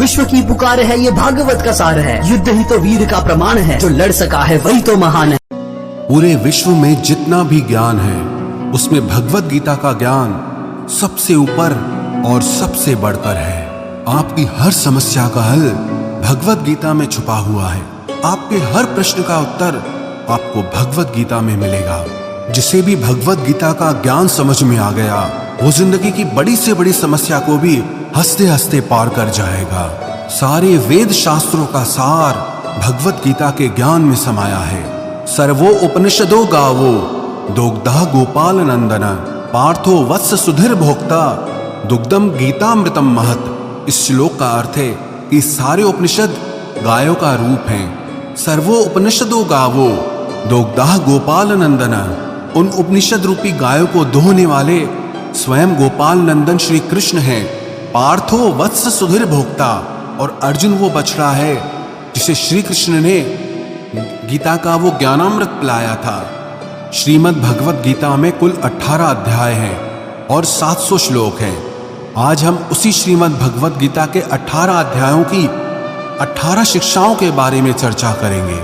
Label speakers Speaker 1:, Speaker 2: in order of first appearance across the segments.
Speaker 1: विश्व की पुकार है, ये भागवत का सार है। युद्ध ही तो वीर का प्रमाण है, जो लड़ सका है वही तो महान है।
Speaker 2: पूरे विश्व में जितना भी ज्ञान है उसमें भगवत गीता का ज्ञान सबसे ऊपर और सबसे बढ़कर है। आपकी हर समस्या का हल भगवत गीता में छुपा हुआ है। आपके हर प्रश्न का उत्तर आपको भगवत गीता में मिलेगा। जिसे भी भगवत गीता का ज्ञान समझ में आ गया वो जिंदगी की बड़ी से बड़ी समस्या को भी हंसते हंसते पार कर जाएगा। सारे वेद शास्त्रों का सार भगवत गीता के ज्ञान में समाया है। सर्वो उपनिषदो गावो दोग्धा गोपाल नंदन पार्थो वत्स सुधीर भोक्ता दुग्धम गीतामृतम महत। इस श्लोक का अर्थ है कि सारे उपनिषद गायों का रूप हैं। सर्वो उपनिषदो गावो दोग्धा गोपाल नंदन, उन उपनिषद रूपी गायों को दोहने वाले स्वयं गोपाल नंदन श्री कृष्ण हैं। पार्थो वत्स सुधीर भोक्ता, और अर्जुन वो बछड़ा है जिसे श्री कृष्ण ने गीता का वो ज्ञानामृत पिलाया था। श्रीमद् भगवत गीता में कुल 18 अध्याय हैं और 700 श्लोक हैं। आज हम उसी श्रीमद् भगवत गीता के 18 अध्यायों की 18 शिक्षाओं के बारे में चर्चा करेंगे।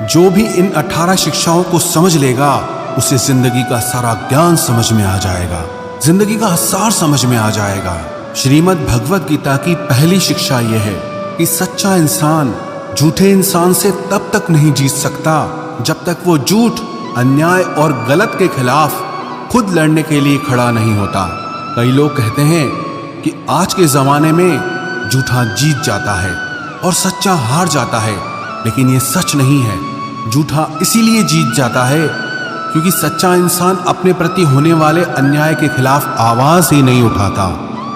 Speaker 2: जो भी इन 18 शिक्षाओं को समझ लेगा उसे जिंदगी का सारा ज्ञान समझ में आ जाएगा, जिंदगी का सार समझ में आ जाएगा। श्रीमद् भगवत गीता की पहली शिक्षा यह है कि सच्चा इंसान झूठे इंसान से तब तक नहीं जीत सकता जब तक वो झूठ, अन्याय और गलत के खिलाफ खुद लड़ने के लिए खड़ा नहीं होता। कई लोग कहते हैं कि आज के जमाने में झूठा जीत जाता है और सच्चा हार जाता है, लेकिन ये सच नहीं है। झूठा इसीलिए जीत जाता है क्योंकि सच्चा इंसान अपने प्रति होने वाले अन्याय के खिलाफ आवाज ही नहीं उठाता।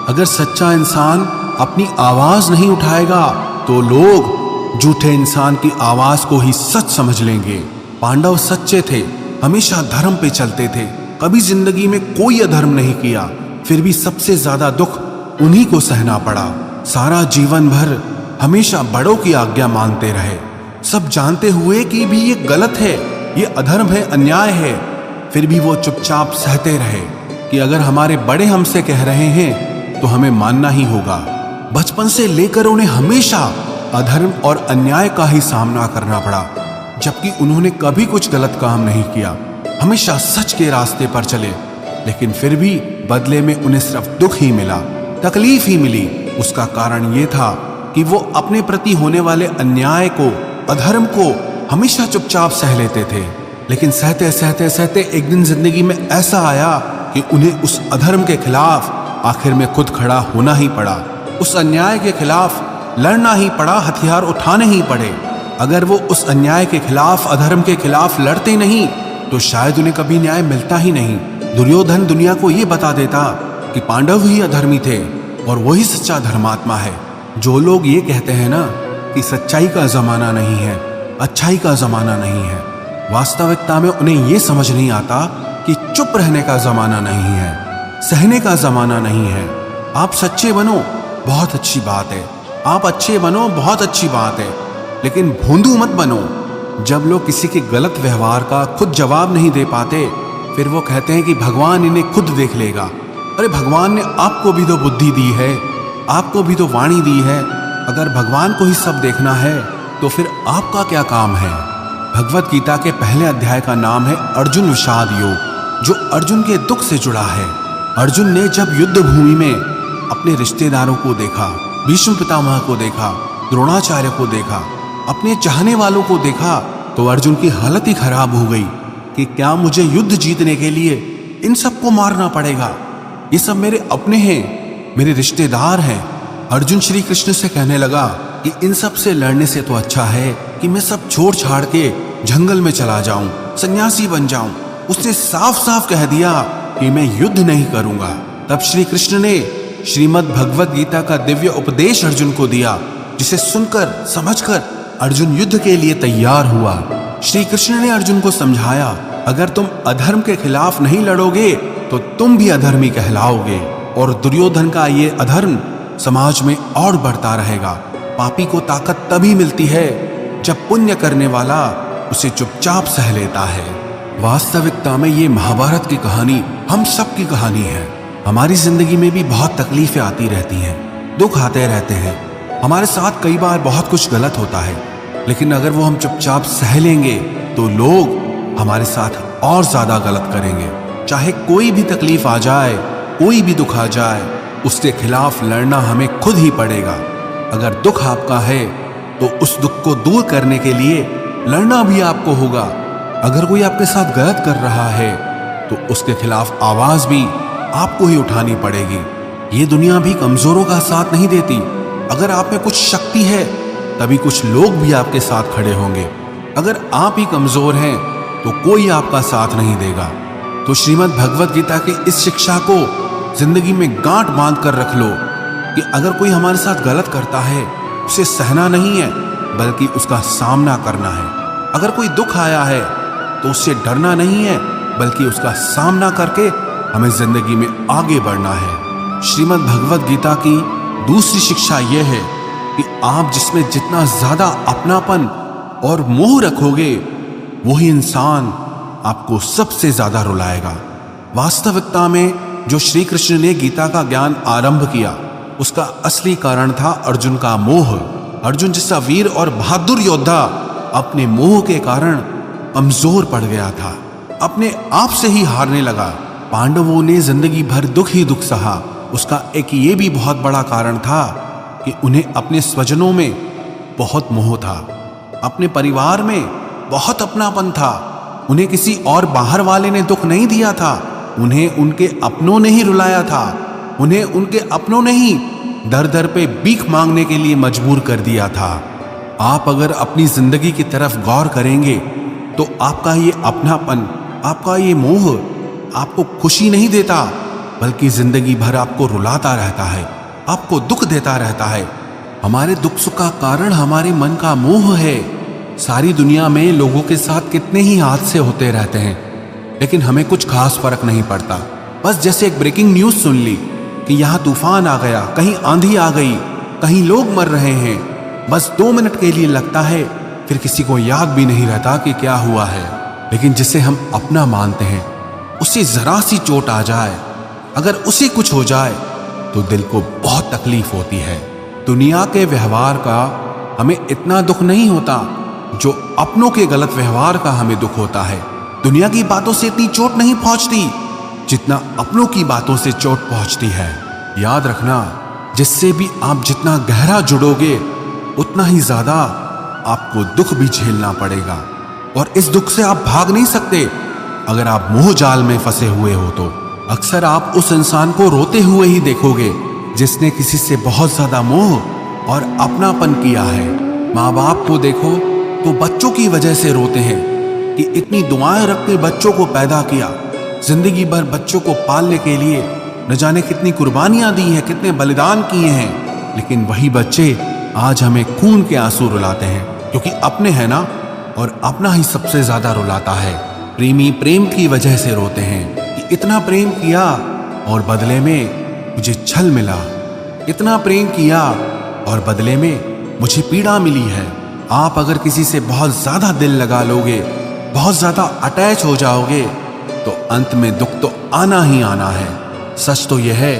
Speaker 2: अगर सच्चा इंसान अपनी आवाज नहीं उठाएगा तो लोग झूठे इंसान की आवाज को ही सच समझ लेंगे। पांडव सच्चे थे, हमेशा धर्म पे चलते थे, कभी जिंदगी में कोई अधर्म नहीं किया, फिर भी सबसे ज्यादा दुख उन्हीं को सहना पड़ा। सारा जीवन भर हमेशा बड़ों की आज्ञा मानते रहे, सब जानते हुए कि भी ये गलत है, ये अधर्म है, अन्याय है, फिर भी वो चुपचाप सहते रहे कि अगर हमारे बड़े हमसे कह रहे हैं तो हमें मानना ही होगा। बचपन से लेकर उन्हें हमेशा अधर्म और अन्याय का ही सामना करना पड़ा, जबकि उन्होंने कभी कुछ गलत काम नहीं किया, हमेशा सच के रास्ते पर चले, लेकिन फिर भी बदले में उन्हें सिर्फ दुख ही मिला, तकलीफ ही मिली। उसका कारण ये था कि वो अपने प्रति होने वाले अन्याय को, अधर्म को हमेशा चुपचाप सह लेते थे, लेकिन सहते सहते सहते एक दिन जिंदगी में ऐसा आया कि उन्हें उस अधर्म के खिलाफ आखिर में खुद खड़ा होना ही पड़ा, उस अन्याय के खिलाफ लड़ना ही पड़ा, हथियार उठाने ही पड़े। अगर वो उस अन्याय के खिलाफ, अधर्म के खिलाफ लड़ते नहीं तो शायद उन्हें कभी न्याय मिलता ही नहीं। दुर्योधन दुनिया को ये बता देता कि पांडव ही अधर्मी थे और वही सच्चा धर्मात्मा है। जो लोग ये कहते हैं ना कि सच्चाई का जमाना नहीं है, अच्छाई का जमाना नहीं है, वास्तविकता में उन्हें ये समझ नहीं आता कि चुप रहने का जमाना नहीं है, सहने का जमाना नहीं है। आप सच्चे बनो, बहुत अच्छी बात है, आप अच्छे बनो, बहुत अच्छी बात है, लेकिन भोंदू मत बनो। जब लोग किसी के गलत व्यवहार का खुद जवाब नहीं दे पाते, फिर वो कहते हैं कि भगवान इन्हें खुद देख लेगा। अरे भगवान ने आपको भी तो बुद्धि दी है, आपको भी तो वाणी दी है। अगर भगवान को ही सब देखना है तो फिर आपका क्या काम है। भगवत गीता के पहले अध्याय का नाम है अर्जुन विषाद योग, जो अर्जुन के दुख से जुड़ा है। अर्जुन ने जब युद्ध भूमि में अपने रिश्तेदारों को देखा, भीष्म पितामह को देखा, द्रोणाचार्य को देखा, अपने चाहने वालों को देखा, तो अर्जुन की हालत ही खराब हो गई कि क्या मुझे युद्ध जीतने के लिए इन सबको मारना पड़ेगा? ये सब मेरे अपने हैं, मेरे रिश्तेदार हैं। अर्जुन श्री कृष्ण से कहने लगा कि इन सब से लड़ने से तो अच्छा है कि मैं सब छोड़ छाड़ के जंगल में चला जाऊं, सन्यासी बन जाऊं। उसने साफ साफ कह दिया कि मैं युद्ध नहीं करूंगा। तब श्री कृष्ण ने श्रीमद् भगवत गीता का दिव्य उपदेश अर्जुन को दिया, जिसे सुनकर समझकर अर्जुन युद्ध के लिए तैयार हुआ। श्री कृष्ण ने अर्जुन को समझाया, अगर तुम अधर्म के खिलाफ नहीं लड़ोगे तो तुम भी अधर्मी कहलाओगे, और दुर्योधन का ये अधर्म समाज में और बढ़ता रहेगा। पापी को ताकत तभी मिलती है जब पुण्य करने वाला उसे चुपचाप सह लेता है। वास्तविकता में ये महाभारत की कहानी हम सब की कहानी है। हमारी जिंदगी में भी बहुत तकलीफें आती रहती हैं, दुख आते रहते हैं, हमारे साथ कई बार बहुत कुछ गलत होता है, लेकिन अगर वो हम चुपचाप सह लेंगे तो लोग हमारे साथ और ज्यादा गलत करेंगे। चाहे कोई भी तकलीफ आ जाए, कोई भी दुख आ जाए, उसके खिलाफ लड़ना हमें खुद ही पड़ेगा। अगर दुख आपका है तो उस दुख को दूर करने के लिए लड़ना भी आपको होगा। अगर कोई आपके साथ गलत कर रहा है तो उसके खिलाफ आवाज भी आपको ही उठानी पड़ेगी। ये दुनिया भी कमजोरों का साथ नहीं देती। अगर आप में कुछ शक्ति है तभी कुछ लोग भी आपके साथ खड़े होंगे। अगर आप ही कमजोर हैं तो कोई आपका साथ नहीं देगा। तो श्रीमद् भगवत गीता की इस शिक्षा को जिंदगी में गांठ बांध कर रख लो कि अगर कोई हमारे साथ गलत करता है, उसे सहना नहीं है बल्कि उसका सामना करना है। अगर कोई दुख आया है तो उससे डरना नहीं है बल्कि उसका सामना करके हमें जिंदगी में आगे बढ़ना है। श्रीमद् भगवत गीता की दूसरी शिक्षा यह है कि आप जिसमें जितना ज्यादा अपनापन और मोह रखोगे, वही इंसान आपको सबसे ज्यादा रुलाएगा। वास्तविकता में जो श्री कृष्ण ने गीता का ज्ञान आरंभ किया, उसका असली कारण था अर्जुन का मोह। अर्जुन जैसा वीर और बहादुर योद्धा अपने मोह के कारण कमजोर पड़ गया था, अपने आप से ही हारने लगा। पांडवों ने जिंदगी भर दुख ही दुख सहा। उसका एक ये भी बहुत बड़ा कारण था कि उन्हें अपने स्वजनों में बहुत मोह था, अपने परिवार में बहुत अपनापन था। उन्हें किसी और बाहर वाले ने दुख नहीं दिया था, उन्हें उनके अपनों ने ही रुलाया था। उन्हें उनके अपनों ने ही दर दर पे भीख मांगने के लिए मजबूर कर दिया था। आप अगर अपनी जिंदगी की तरफ गौर करेंगे तो आपका ये अपनापन, आपका ये मोह आपको खुशी नहीं देता बल्कि जिंदगी भर आपको रुलाता रहता है, आपको दुख देता रहता है। हमारे दुख सुख का कारण हमारे मन का मोह है। सारी दुनिया में लोगों के साथ कितने ही हादसे होते रहते हैं, लेकिन हमें कुछ खास फर्क नहीं पड़ता। बस जैसे एक ब्रेकिंग न्यूज सुन ली कि यहाँ तूफान आ गया, कहीं आंधी आ गई, कहीं लोग मर रहे हैं, बस 2 मिनट के लिए लगता है, फिर किसी को याद भी नहीं रहता कि क्या हुआ है। लेकिन जिसे हम अपना मानते हैं, उसे जरा सी चोट आ जाए, अगर उसे कुछ हो जाए तो दिल को बहुत तकलीफ होती है। दुनिया के व्यवहार का हमें इतना दुख नहीं होता जो अपनों के गलत व्यवहार का हमें दुख होता है। दुनिया की बातों से इतनी चोट नहीं पहुंचती जितना अपनों की बातों से चोट पहुंचती है। याद रखना, जिससे भी आप जितना गहरा जुड़ोगे उतना ही ज्यादा आपको दुख भी झेलना पड़ेगा, और इस दुख से आप भाग नहीं सकते अगर आप मोह जाल में फंसे हुए हो तो। अक्सर आप उस इंसान को रोते हुए ही देखोगे जिसने किसी से बहुत ज्यादा मोह और अपनापन किया है। माँ बाप को देखो तो बच्चों की वजह से रोते हैं कि इतनी दुआएं रख के बच्चों को पैदा किया, जिंदगी भर बच्चों को पालने के लिए न जाने कितनी कुर्बानियां दी हैं, कितने बलिदान किए हैं, लेकिन वही बच्चे आज हमें खून के आंसू रुलाते हैं, क्योंकि अपने हैं ना, और अपना ही सबसे ज्यादा रुलाता है। प्रेमी प्रेम की वजह से रोते हैं कि इतना प्रेम किया और बदले में मुझे छल मिला, इतना प्रेम किया और बदले में मुझे पीड़ा मिली है। आप अगर किसी से बहुत ज्यादा दिल लगा लोगे, बहुत ज्यादा अटैच हो जाओगे, तो अंत में दुख तो आना ही आना है। सच तो यह है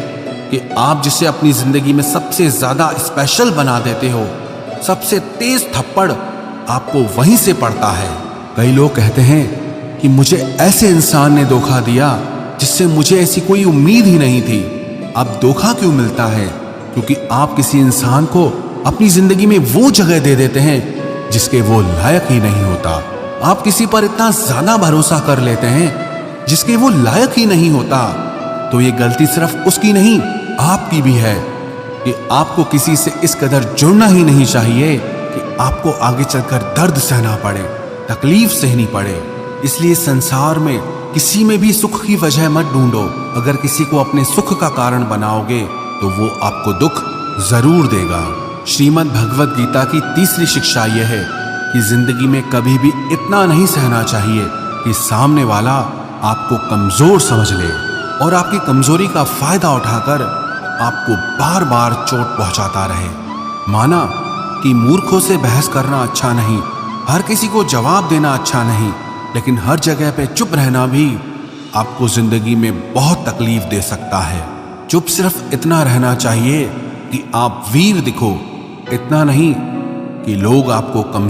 Speaker 2: कि आप जिसे अपनी जिंदगी में सबसे ज्यादा स्पेशल बना देते हो, सबसे तेज थप्पड़ आपको वहीं से पड़ता है। कई लोग कहते हैं कि मुझे ऐसे इंसान ने धोखा दिया जिससे मुझे ऐसी कोई उम्मीद ही नहीं थी। अब धोखा क्यों मिलता है? क्योंकि आप किसी इंसान को अपनी जिंदगी में वो जगह दे देते हैं जिसके वो लायक ही नहीं होता। आप किसी पर इतना ज्यादा भरोसा कर लेते हैं जिसके वो लायक ही नहीं होता। तो ये गलती सिर्फ उसकी नहीं, आपकी भी है कि आपको किसी से इस कदर जुड़ना ही नहीं चाहिए कि आपको आगे चलकर दर्द सहना पड़े, तकलीफ सहनी पड़े। इसलिए संसार में किसी में भी सुख की वजह मत ढूंढो। अगर किसी को अपने सुख का कारण बनाओगे तो वो आपको दुख जरूर देगा। श्रीमद् भगवत गीता की तीसरी शिक्षा यह है कि जिंदगी में कभी भी इतना नहीं सहना चाहिए कि सामने वाला आपको कमजोर समझ ले और आपकी कमजोरी का फायदा उठाकर आपको बार बार चोट पहुंचाता रहे। माना कि मूर्खों से बहस करना अच्छा नहीं, हर किसी को जवाब देना अच्छा नहीं, लेकिन हर जगह पे चुप रहना भी आपको जिंदगी में बहुत तकलीफ दे सकता है। चुप सिर्फ इतना रहना चाहिए कि आप वीर दिखो, इतना नहीं कि लोग आपको कमजोर